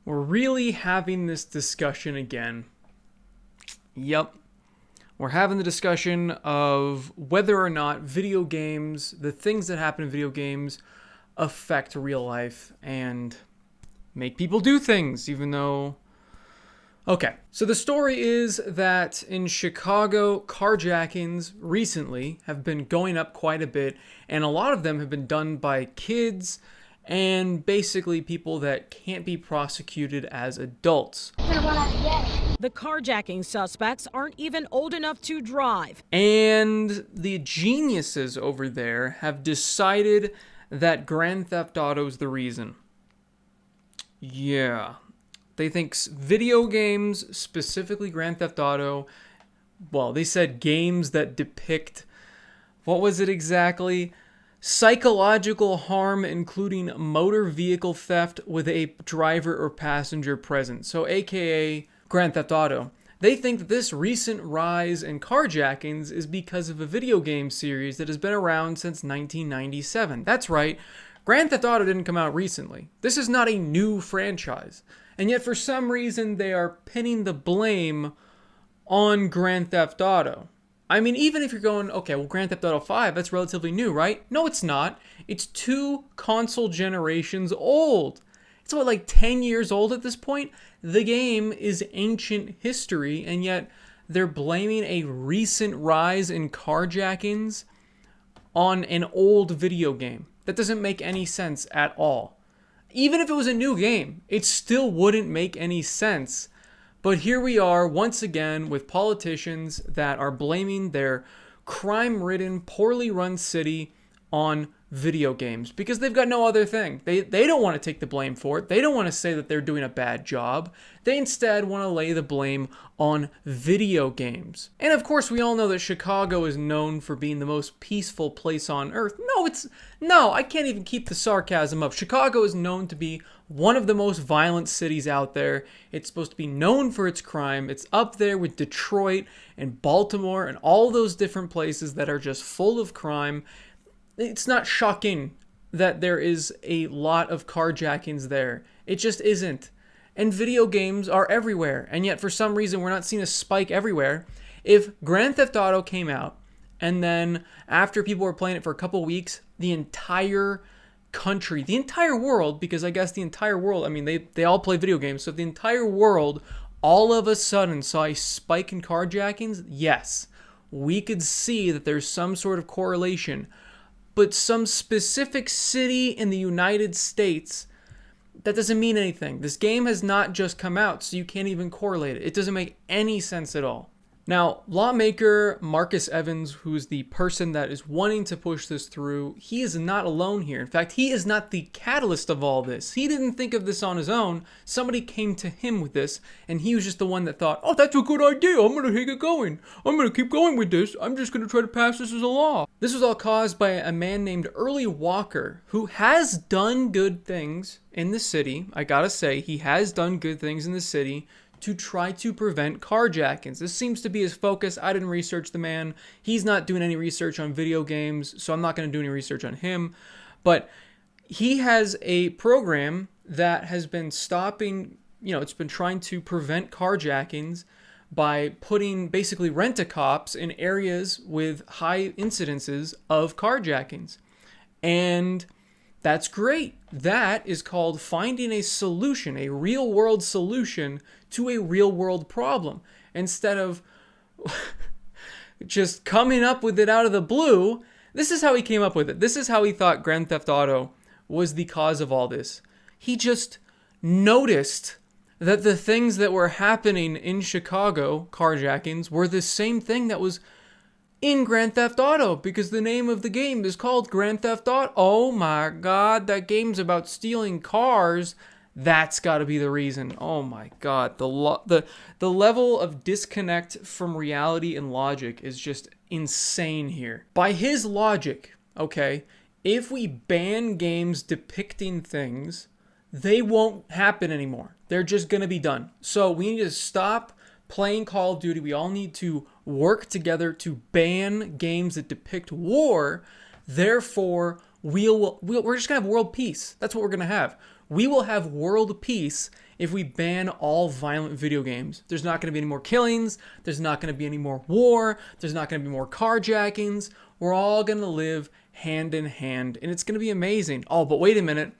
We're really having this discussion again. Yep. We're having the discussion of whether or not video games, the things that happen in video games, affect real life and make people do things, even though... Okay, so the story is that in Chicago, carjackings recently have been going up quite a bit, and a lot of them have been done by kids and basically people that can't be prosecuted as adults. The carjacking suspects aren't even old enough to drive. And the geniuses over there have decided that Grand Theft Auto is the reason. Yeah. They think video games, specifically Grand Theft Auto, well, they said games that depict, what was it exactly? Psychological harm, including motor vehicle theft with a driver or passenger present. So aka Grand Theft Auto. They think that this recent rise in carjackings is because of a video game series that has been around since 1997. That's right, Grand Theft Auto didn't come out recently. This is not a new franchise. And yet for some reason they are pinning the blame on Grand Theft Auto. I mean, even if you're going, okay, well, Grand Theft Auto 5, that's relatively new, right? No, it's not. It's 2 console generations old. It's what, like 10 years old at this point? The game is ancient history, and yet they're blaming a recent rise in carjackings on an old video game. That doesn't make any sense at all. Even if it was a new game, it still wouldn't make any sense. But here we are once again with politicians that are blaming their crime-ridden, poorly run city on video games because they've got no other thing. They don't want to take the blame for it. They don't want to say that they're doing a bad job. They instead want to lay the blame on video games. And of course, we all know that Chicago is known for being the most peaceful place on earth. No, I can't even keep the sarcasm up. Chicago is known to be one of the most violent cities out there. It's supposed to be known for its crime. It's up there with Detroit and Baltimore and all those different places that are just full of crime. It's not shocking that there is a lot of carjackings there. It just isn't. And video games are everywhere. And yet for some reason we're not seeing a spike everywhere. If Grand Theft Auto came out and then after people were playing it for a couple weeks, the entire country, the entire world, because I guess the entire world, I mean, they all play video games. So if the entire world all of a sudden saw a spike in carjackings, yes, we could see that there's some sort of correlation. But some specific city in the United States, that doesn't mean anything. This game has not just come out, so you can't even correlate it. It doesn't make any sense at all. Now, Lawmaker Marcus Evans, who's the person that is wanting to push this through, he is not alone here. In fact, he is not the catalyst of all this. He didn't think of this on his own. Somebody came to him with this, and he was just the one that thought, oh, that's a good idea. I'm going to take it going. I'm going to keep going with this. I'm just going to try to pass this as a law. This was all caused by a man named Early Walker, who has done good things in the city. I gotta say, he has done good things in the city to try to prevent carjackings. This seems to be his focus. I didn't research the man. He's not doing any research on video games, so I'm not going to do any research on him. But he has a program that has been stopping, it's been trying to prevent carjackings by putting basically rent-a-cops in areas with high incidences of carjackings. And that's great. That is called finding a solution, a real-world solution to a real-world problem. Instead of just coming up with it out of the blue, this is how he came up with it. This is how he thought Grand Theft Auto was the cause of all this. He just noticed that the things that were happening in Chicago, carjackings, were the same thing that was in Grand Theft Auto, because the name of the game is called Grand Theft Auto. Oh my God, that game's about stealing cars. That's got to be the reason. Oh my God, the level of disconnect from reality and logic is just insane here. By his logic, okay, if we ban games depicting things, they won't happen anymore. They're just going to be done. So we need to stop playing Call of Duty. We all need to work together to ban games that depict war. Therefore, we're just going to have world peace. That's what we're going to have. We will have world peace if we ban all violent video games. There's not going to be any more killings. There's not going to be any more war. There's not going to be more carjackings. We're all going to live hand in hand, and it's going to be amazing. Oh, but wait a minute.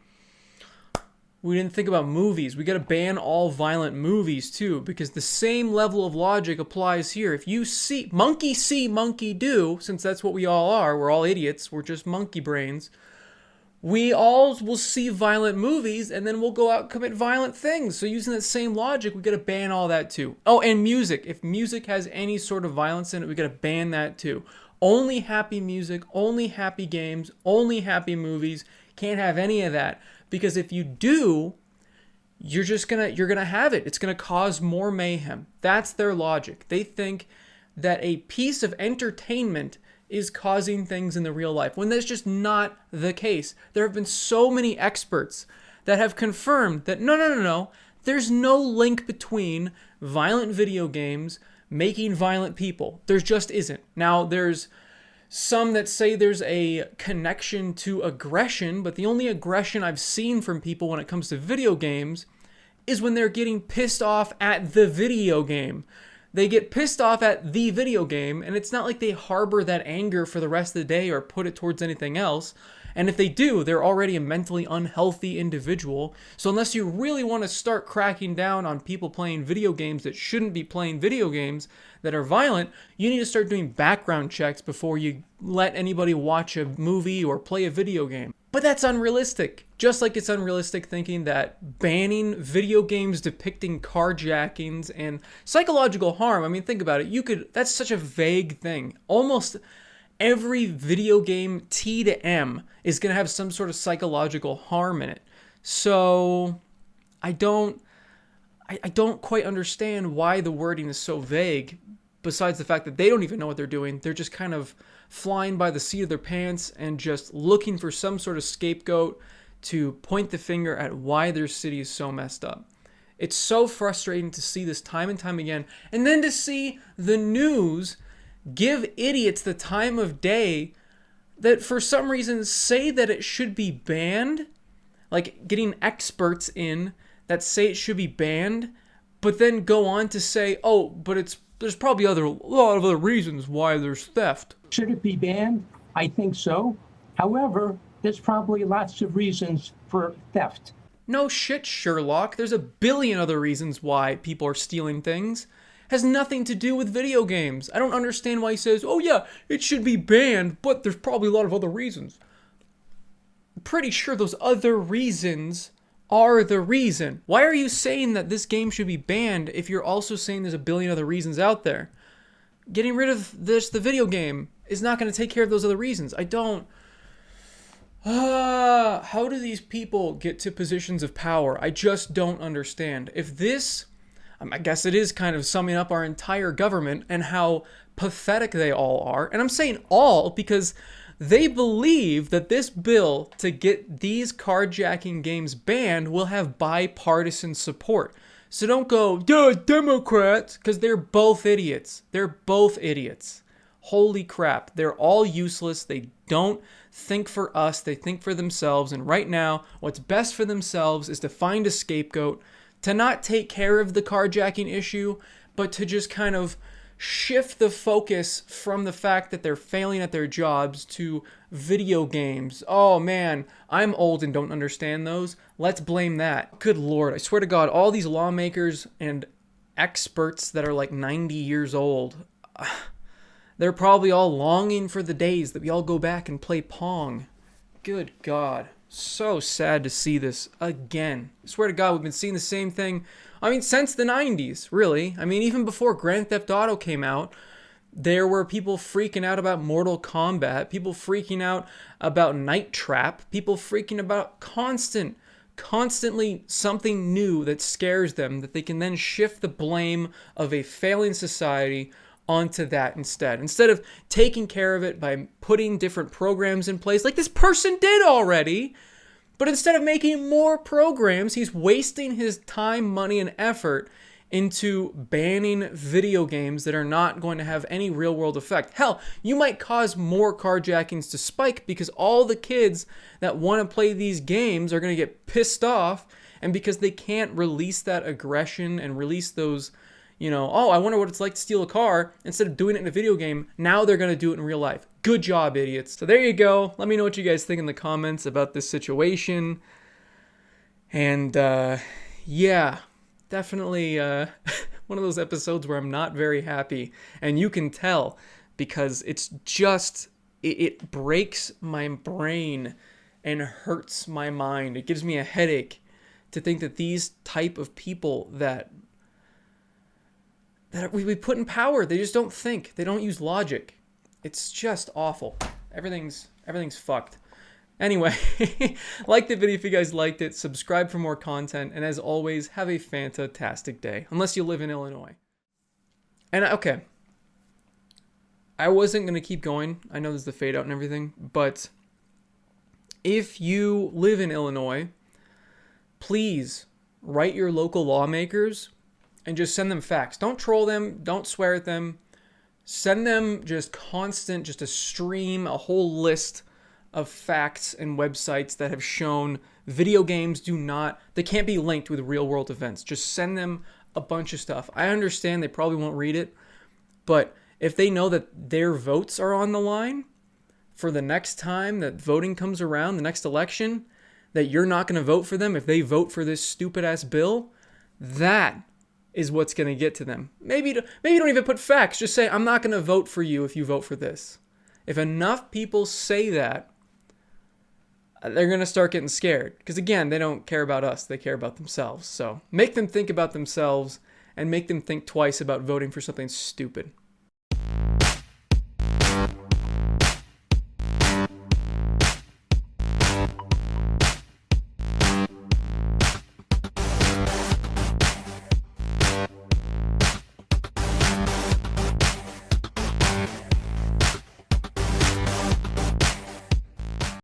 We didn't think about movies. We got to ban all violent movies too, because the same level of logic applies here. If you see, monkey do, since that's what we all are, we're all idiots, we're just monkey brains. We all will see violent movies, and then we'll go out and commit violent things. So using that same logic, we got to ban all that too. Oh, and music. If music has any sort of violence in it, we got to ban that too. Only happy music, only happy games, only happy movies. Can't have any of that. Because if you do, you're gonna have it. It's gonna cause more mayhem. That's their logic. They think that a piece of entertainment is causing things in the real life, when that's just not the case. There have been so many experts that have confirmed that no. There's no link between violent video games making violent people. There just isn't. Now, there's some that say there's a connection to aggression, but the only aggression I've seen from people when it comes to video games is when they're getting pissed off at the video game. They get pissed off at the video game, and it's not like they harbor that anger for the rest of the day or put it towards anything else. And if they do, they're already a mentally unhealthy individual. So unless you really want to start cracking down on people playing video games that shouldn't be playing video games that are violent, you need to start doing background checks before you let anybody watch a movie or play a video game. But that's unrealistic. Just like it's unrealistic thinking that banning video games depicting carjackings and psychological harm, I mean, think about it. That's such a vague thing. Almost every video game T to M is going to have some sort of psychological harm in it. So I don't quite understand why the wording is so vague, besides the fact that they don't even know what they're doing. They're just kind of flying by the seat of their pants and just looking for some sort of scapegoat to point the finger at why their city is so messed up. It's so frustrating to see this time and time again, and then to see the news give idiots the time of day that for some reason say that it should be banned, like getting experts in that say it should be banned, but then go on to say, oh, but there's probably a lot of other reasons why there's theft. Should it be banned? I think so. However, there's probably lots of reasons for theft. No shit, Sherlock. There's a billion other reasons why people are stealing things. Has nothing to do with video games. I don't understand why he says, oh yeah, it should be banned, but there's probably a lot of other reasons. I'm pretty sure those other reasons are the reason. Why are you saying that this game should be banned if you're also saying there's a billion other reasons out there? Getting rid of the video game is not going to take care of those other reasons. How do these people get to positions of power? I just don't understand. If this, I guess it is kind of summing up our entire government and how pathetic they all are. And I'm saying all because they believe that this bill to get these carjacking games banned will have bipartisan support. So don't go, duh, Democrats, because they're both idiots. They're both idiots. Holy crap. They're all useless. They don't think for us. They think for themselves. And right now, what's best for themselves is to find a scapegoat, to not take care of the carjacking issue, but to just kind of shift the focus from the fact that they're failing at their jobs to video games. Oh man, I'm old and don't understand those. Let's blame that. Good Lord, I swear to God, all these lawmakers and experts that are like 90 years old, they're probably all longing for the days that we all go back and play Pong. Good God. So sad to see this again. I swear to God, we've been seeing the same thing, since the 90s, really. Even before Grand Theft Auto came out, there were people freaking out about Mortal Kombat, people freaking out about Night Trap, people freaking about constantly something new that scares them, that they can then shift the blame of a failing society onto that instead of taking care of it by putting different programs in place like this person did already. But instead of making more programs, he's wasting his time, money, and effort into banning video games that are not going to have any real world effect. Hell, you might cause more carjackings to spike because all the kids that want to play these games are going to get pissed off And because they can't release that aggression and release those, oh, I wonder what it's like to steal a car, instead of doing it in a video game, now they're going to do it in real life. Good job, idiots. So there you go. Let me know what you guys think in the comments about this situation. And yeah, definitely one of those episodes where I'm not very happy. And you can tell because it's just, it breaks my brain and hurts my mind. It gives me a headache to think that these type of people that we put in power, they just don't think. They don't use logic. It's just awful. Everything's fucked. Anyway, like the video if you guys liked it, subscribe for more content, and as always, have a fantastic day, unless you live in Illinois. And okay, I wasn't going to keep going. I know there's the fade out and everything, but if you live in Illinois, please write your local lawmakers and just send them facts. Don't troll them. Don't swear at them. Send them just constant, just a stream, a whole list of facts and websites that have shown video games they can't be linked with real world events. Just send them a bunch of stuff. I understand they probably won't read it, but if they know that their votes are on the line for the next time that voting comes around, the next election, that you're not going to vote for them if they vote for this stupid ass bill, that is what's going to get to them. Maybe don't even put facts. Just say, I'm not going to vote for you if you vote for this. If enough people say that, they're going to start getting scared. Because again, they don't care about us. They care about themselves. So make them think about themselves and make them think twice about voting for something stupid.